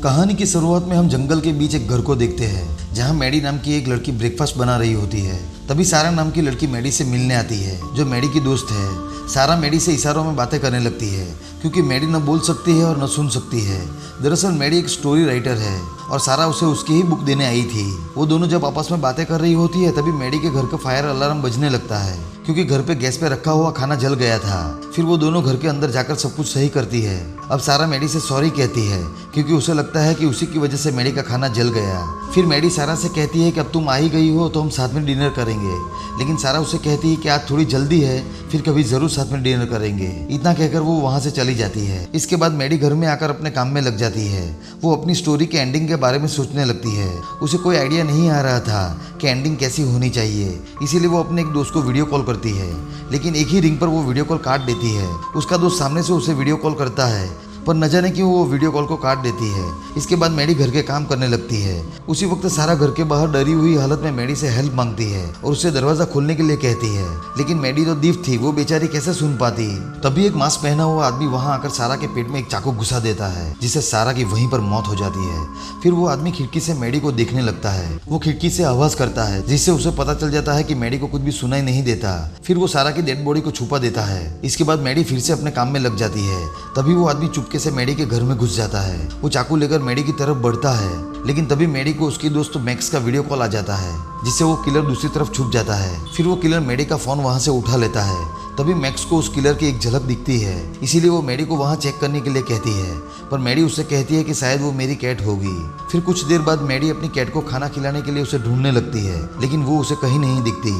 कहानी की शुरुआत में हम जंगल के बीच एक घर को देखते हैं जहां मैडी नाम की एक लड़की ब्रेकफास्ट बना रही होती है। तभी सारा नाम की लड़की मैडी से मिलने आती है जो मैडी की दोस्त है। सारा मैडी से इशारों में बातें करने लगती है क्योंकि मैडी न बोल सकती है और न सुन सकती है। दरअसल मैडी एक स्टोरी राइटर है और सारा उसे उसकी ही बुक देने आई थी। वो दोनों जब आपस में बातें कर रही होती है तभी मैडी के घर का फायर अलार्म बजने लगता है क्योंकि घर पे गैस पे रखा हुआ खाना जल गया था। फिर वो दोनों घर के अंदर जाकर सब कुछ सही करती है। अब सारा मैडी से सॉरी कहती है क्योंकि उसे लगता है कि उसी की वजह से मैडी का खाना जल गया। फिर मैडी सारा से कहती है कि अब तुम आ ही गई हो तो हम साथ में डिनर करेंगे, लेकिन सारा उसे कहती है कि आज थोड़ी जल्दी है, फिर कभी जरूर साथ में डिनर करेंगे। इतना कहकर वो वहाँ से चली जाती है। इसके बाद मैडी घर में आकर अपने काम में लग जाती है। वो अपनी स्टोरी के एंडिंग के बारे में सोचने लगती है। उसे कोई आइडिया नहीं आ रहा था कि एंडिंग कैसी होनी चाहिए, इसीलिए वो अपने एक दोस्त को वीडियो कॉल करती है, लेकिन एक ही रिंग पर वो वीडियो कॉल काट देती है। उसका दोस्त सामने से उसे वीडियो कॉल करता है पर न जाने क्यों वो वीडियो कॉल को काट देती है। इसके बाद मैडी घर के काम करने लगती है। उसी वक्त सारा घर के बाहर डरी हुई हालत में मैडी से हेल्प मांगती है और उससे दरवाजा खोलने के लिए कहती है, लेकिन मैडी तो दीफ थी, वो बेचारी कैसे सुन पाती। तभी एक मास्क पहना हुआ आदमी वहां आकर सारा के पेट में एक चाकू घुसा देता है जिससे सारा की वहीं पर मौत हो जाती है। फिर वो आदमी खिड़की से मैडी को देखने लगता है। वो खिड़की से आवाज करता है जिससे उसे पता चल जाता है कि मैडी को कुछ भी सुनाई नहीं देता। फिर वो सारा की डेड बॉडी को छुपा देता है। इसके बाद मैडी फिर से अपने काम में लग जाती है। तभी वो आदमी चुपके से मैडी के घर में घुस जाता है। वो चाकू लेकर मैडी की तरफ बढ़ता है, लेकिन तभी मैडी को उसकी दोस्त मैक्स का वीडियो कॉल आ जाता है जिससे वो किलर दूसरी तरफ छुप जाता है। फिर वो किलर मैडी का फोन वहां से उठा लेता है। तभी मैक्स को उस किलर की एक झलक दिखती है, इसीलिए वो मैडी को वहां चेक करने के लिए कहती है, पर मैडी उससे कहती है कि शायद वो मेरी कैट होगी। फिर कुछ देर बाद मैडी अपनी कैट को खाना खिलाने के लिए उसे ढूंढने लगती है, लेकिन वो उसे कहीं नहीं दिखती।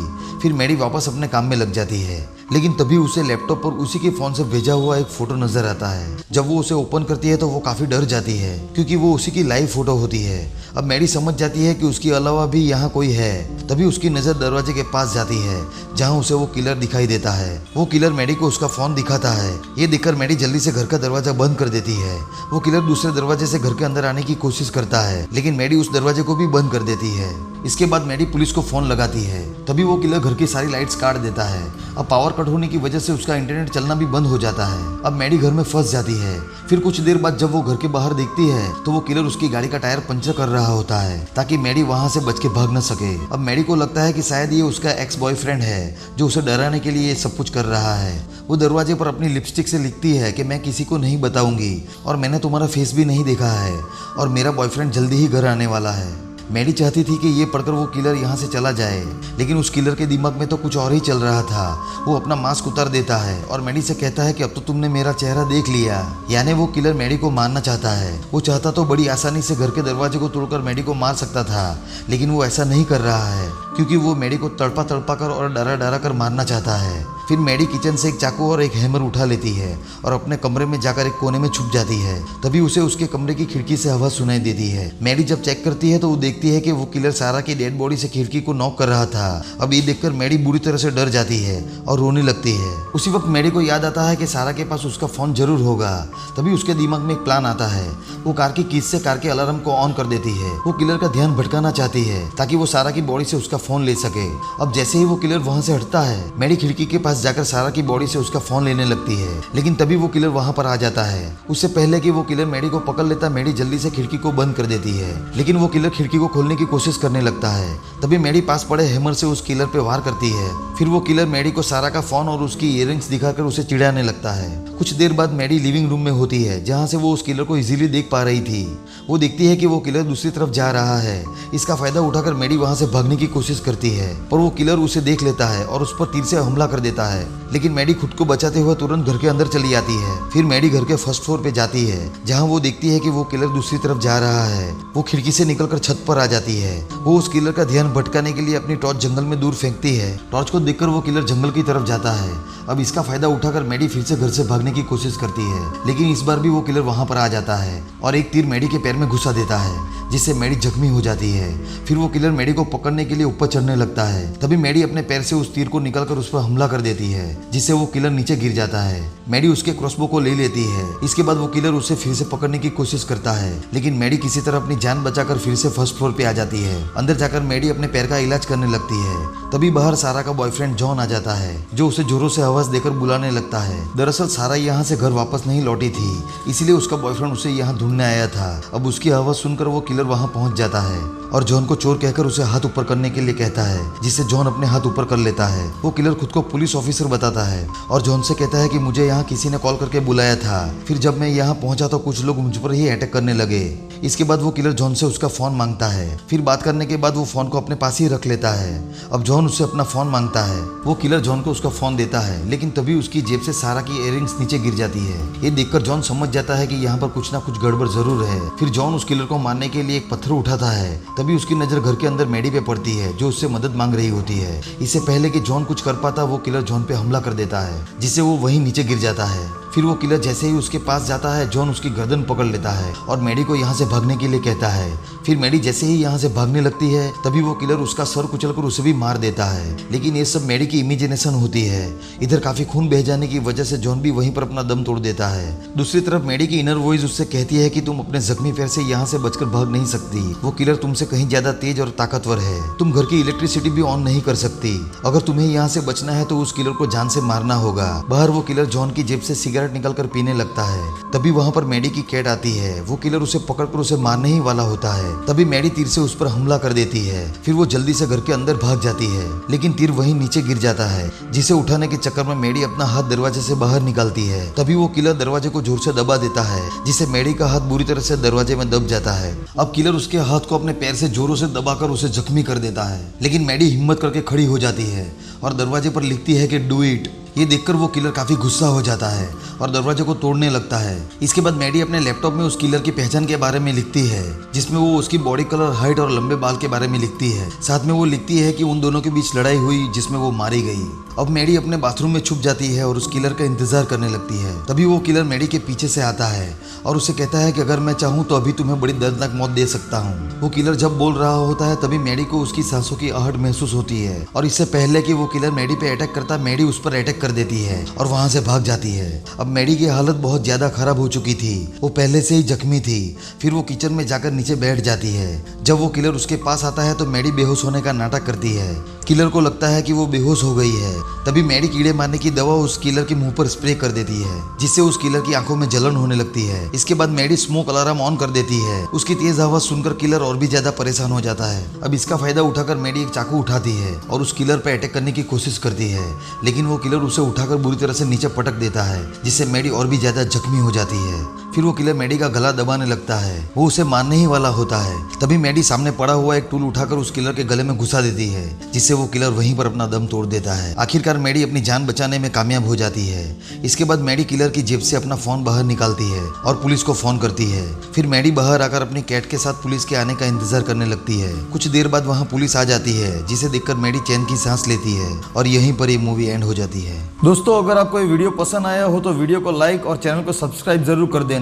फिर मैडी वापस अपने काम में लग जाती है, लेकिन तभी उसे लैपटॉप पर उसी के फोन से भेजा हुआ एक फोटो नजर आता है। जब वो उसे ओपन करती है तो वो काफी डर जाती है क्योंकि वो उसी की लाइव फोटो होती है। अब मैडी समझ जाती है कि उसके अलावा भी यहाँ कोई है। तभी उसकी नजर दरवाजे के पास जाती है जहाँ उसे वो किलर दिखाई देता है। वो किलर मैडी को उसका फोन दिखाता है। ये देखकर मैडी जल्दी से घर का दरवाजा बंद कर देती है। वो किलर दूसरे दरवाजे से घर के अंदर आने की कोशिश करता है, लेकिन मैडी उस दरवाजे को भी बंद कर देती है। इसके बाद मैडी पुलिस को फोन लगाती है। तभी वो किलर घर की सारी लाइट्स काट देता है। अब पावर कट होने की वजह से उसका इंटरनेट चलना भी बंद हो जाता है। अब मैडी घर में फंस जाती है। फिर कुछ देर बाद जब वो घर के बाहर देखती है तो वो किलर उसकी गाड़ी का टायर पंचर कर रहा होता है ताकि मैडी वहां से बच के भाग न सके। अब मैडी को लगता है कि शायद ये उसका एक्स बॉयफ्रेंड है जो उसे डराने के लिए ये सब कुछ कर रहा है। वो दरवाजे पर अपनी लिपस्टिक से लिखती है कि मैं किसी को नहीं बताऊंगी और मैंने तुम्हारा फेस भी नहीं देखा है और मेरा बॉयफ्रेंड जल्दी ही घर आने वाला है। मैडी चाहती थी कि ये पढ़कर वो किलर यहाँ से चला जाए, लेकिन उस किलर के दिमाग में तो कुछ और ही चल रहा था। वो अपना मास्क उतार देता है और मैडी से कहता है कि अब तो तुमने मेरा चेहरा देख लिया। यानी वो किलर मैडी को मारना चाहता है। वो चाहता तो बड़ी आसानी से घर के दरवाजे को तोड़कर मैडी को मार सकता था, लेकिन वो ऐसा नहीं कर रहा है क्योंकि वो मैडी को तड़पा तड़पा कर और डरा डरा कर मारना चाहता है। फिर मैडी किचन से एक चाकू और एक हैमर उठा लेती है और अपने कमरे में जाकर एक कोने में छुप जाती है। तभी उसे उसके कमरे की खिड़की से आवाज सुनाई देती है। मैडी जब चेक करती है तो वो देखती है कि वो किलर सारा की डेड बॉडी से खिड़की को नॉक कर रहा था। अब ये देखकर मैडी बुरी तरह से डर जाती है और रोने लगती है। उसी वक्त मैडी को याद आता है कि सारा के पास उसका फोन जरूर होगा। तभी उसके दिमाग में एक प्लान आता है। वो कार की कीज से कार के अलार्म को ऑन कर देती है। वो किलर का ध्यान भटकाना चाहती है ताकि वो सारा की बॉडी से उसका फोन ले सके। अब जैसे ही वो किलर वहां से हटता है, मैडी खिड़की के पास जाकर सारा की बॉडी से उसका फोन लेने लगती है, लेकिन तभी वो किलर वहां पर आ जाता है। उससे पहले कि वो किलर मैडी को पकड़ लेता, मैडी जल्दी से खिड़की को बंद कर देती है, लेकिन वो किलर खिड़की को खोलने की कोशिश करने लगता है। तभी मैडी पास पड़े हैमर से उस किलर पे वार करती है। फिर वो किलर मैडी को सारा का फोन और उसकी इयररिंग्स दिखाकर उसे चिढ़ाने लगता है। कुछ देर बाद मैडी लिविंग रूम में होती है जहाँ से वो उस किलर को इजीली देख पा रही थी। वो देखती है कि वो किलर दूसरी तरफ जा रहा है। इसका फायदा उठाकर मैडी वहां से भागने की कोशिश करती है, पर वो किलर उसे देख लेता है और उस पर तीर से हमला कर देता है, लेकिन मैडी खुद को बचाते हुए तुरंत घर के अंदर चली आती है। फिर मैडी घर के फर्स्ट फ्लोर पे जाती है जहाँ वो देखती है कि वो किलर दूसरी तरफ जा रहा है। वो खिड़की से निकलकर छत पर आ जाती है। वो उस किलर का ध्यान भटकाने के लिए अपनी टॉर्च जंगल में दूर फेंकती है। टॉर्च को देखकर वो किलर जंगल की तरफ जाता है। अब इसका फायदा उठाकर मैडी फिर से घर से भागने की कोशिश करती है, लेकिन इस बार भी वो किलर वहां पर आ जाता है और एक तीर मैडी के पैर में घुसा देता है जिससे मैडी जख्मी हो जाती है। फिर वो किलर मैडी को पकड़ने के लिए ऊपर चढ़ने लगता है। तभी मैडी अपने पैर से उस तीर को निकालकर उस पर हमला कर देती है, जिससे वो किलर नीचे गिर जाता है। मैडी उसके क्रॉसबो को ले लेती है। इसके बाद वो किलर उसे फिर से पकड़ने की कोशिश करता है, लेकिन मैडी किसी तरह अपनी जान बचाकर फिर से फर्स्ट फ्लोर पे आ जाती है। अंदर जाकर मैडी अपने पैर का इलाज करने लगती है। तभी बाहर सारा का बॉयफ्रेंड जॉन आ जाता है, जो उसे जोरों से आवाज देकर बुलाने लगता है। दरअसल सारा यहाँ से घर वापस नहीं लौटी थी, इसलिए उसका बॉयफ्रेंड उसे यहाँ ढूंढने आया था। अब उसकी आवाज सुनकर वो किलर वहाँ पहुँच जाता है और जॉन को चोर कहकर उसे हाथ ऊपर करने के लिए कहता है, जिससे जॉन अपने हाथ ऊपर कर लेता है। वो किलर खुद को पुलिस ऑफिसर बताता है और जॉन से कहता है कि मुझे यहाँ किसी ने कॉल करके बुलाया था। फिर जब मैं यहाँ पहुंचा तो कुछ लोग मुझ पर ही अटैक करने लगे। इसके बाद वो किलर जॉन से उसका फोन मांगता है। फिर बात करने के बाद वो फोन को अपने पास ही रख लेता है। अब जॉन उससे अपना फोन मांगता है। वो किलर जॉन को उसका फोन देता है, लेकिन तभी उसकी जेब से सारा की इयररिंग्स नीचे गिर जाती है। ये देखकर जॉन समझ जाता है कि यहाँ पर कुछ ना कुछ गड़बड़ जरूर है। फिर जॉन उस किलर को मारने के लिए एक पत्थर उठाता है। तभी उसकी नजर घर के अंदर मैडी पे पड़ती है, जो उससे मदद मांग रही होती है। इससे पहले कि जॉन कुछ कर पाता, वो किलर जॉन पे हमला कर देता है, जिससे वो वहीं नीचे गिर जाता है। फिर वो किलर जैसे ही उसके पास जाता है, जॉन उसकी गर्दन पकड़ लेता है और मैडी को यहाँ से भागने के लिए कहता है। फिर मैडी जैसे ही यहाँ से भागने लगती है, तभी वो किलर उसका सर कुचलकर उसे भी मार देता है। लेकिन ये सब मैडी की इमेजिनेशन होती है। इधर काफी खून बह जाने की वजह से जॉन भी वहीं पर अपना दम तोड़ देता है। दूसरी तरफ मैडी की इनर वॉइस उससे कहती है कि तुम अपने जख्मी पैर से यहाँ से बचकर भाग नहीं सकती। वो किलर तुमसे कहीं ज्यादा तेज और ताकतवर है। तुम घर की इलेक्ट्रिसिटी भी ऑन नहीं कर सकती। अगर तुम्हें यहाँ से बचना है तो उस किलर को जान से मारना होगा। बाहर वो किलर जॉन की जेब से सिगरेट निकालकर पीने लगता है। तभी वहाँ पर मैडी की कैट आती है। वो किलर उसे पकड़कर उसे मारने ही वाला होता है। तभी मैडी तीर से उस पर हमला कर देती है। फिर वो जल्दी से घर के अंदर भाग जाती है, लेकिन तीर वहीं नीचे गिर जाता है, जिसे उठाने के चक्कर में मैडी अपना हाथ दरवाजे से बाहर निकालती है। तभी वो किलर दरवाजे को जोर से दबा देता है, जिससे मैडी का हाथ बुरी तरह से दरवाजे में दब जाता है। अब किलर उसके हाथ को अपने पैर से जोरों से दबाकर उसे जख्मी कर देता है, लेकिन मैडी हिम्मत करके खड़ी हो जाती है और दरवाजे पर लिखती है कि डू इट। ये देखकर वो किलर काफी गुस्सा हो जाता है और दरवाजे को तोड़ने लगता है। इसके बाद मैडी अपने लैपटॉप में उस किलर की पहचान के बारे में लिखती है, जिसमें वो उसकी बॉडी कलर, हाइट और लंबे बाल के बारे में लिखती है। साथ में वो लिखती है कि उन दोनों के बीच लड़ाई हुई जिसमें वो मारी गई। अब मैडी अपने बाथरूम में छुप जाती है और उस किलर का इंतजार करने लगती है। तभी वो किलर मैडी के पीछे से आता है और उसे कहता है कि अगर मैं चाहूँ तो अभी तुम्हें बड़ी दर्दनाक मौत दे सकता हूँ। वो किलर जब बोल रहा होता है, तभी मैडी को उसकी सांसों की आहट महसूस होती है और इससे पहले कि वो किलर मैडी पे अटैक करता, मैडी उस पर अटैक कर देती है और वहां से भाग जाती है। अब मैडी की हालत बहुत ज्यादा खराब हो चुकी थी। वो पहले से ही जख्मी थी। फिर वो किचन में जाकर नीचे बैठ जाती है। जब वो किलर उसके पास आता है तो मैडी बेहोश होने का नाटक करती है। किलर को लगता है कि वो बेहोश हो गई है। तभी मैडी कीड़े मारने की दवा उस किलर के मुंह पर स्प्रे कर देती है, जिससे उस किलर की आंखों में जलन होने लगती है। इसके बाद मैडी स्मोक अलार्म ऑन कर देती है। उसकी तेज आवाज सुनकर किलर और भी ज्यादा परेशान हो जाता है। अब इसका फायदा उठाकर मैडी एक चाकू उठाती है और उस किलर पर अटैक करने की कोशिश करती है, लेकिन वो किलर उसे उठाकर बुरी तरह से नीचे पटक देता है, जिससे मैडी और भी ज्यादा जख्मी हो जाती है। फिर वो किलर मैडी का गला दबाने लगता है। वो उसे मारने ही वाला होता है। तभी मैडी सामने पड़ा हुआ एक टूल उठाकर उस किलर के गले में घुसा देती है, जिससे वो किलर वहीं पर अपना दम तोड़ देता है। आखिरकार मैडी अपनी जान बचाने में कामयाब हो जाती है। इसके बाद मैडी किलर की जेब से अपना फोन बाहर निकालती है और पुलिस को फोन करती है। फिर मैडी बाहर आकर अपनी कैट के साथ पुलिस के आने का इंतजार करने लगती है। कुछ देर बाद वहाँ पुलिस आ जाती है, जिसे देखकर मैडी चैन की सांस लेती है और यहीं पर ये मूवी एंड हो जाती है। दोस्तों, अगर आपको ये वीडियो पसंद आया हो तो वीडियो को लाइक और चैनल को सब्सक्राइब जरूर कर देना।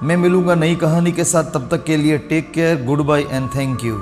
मैं मिलूंगा नई कहानी के साथ, तब तक के लिए take care, goodbye and thank you.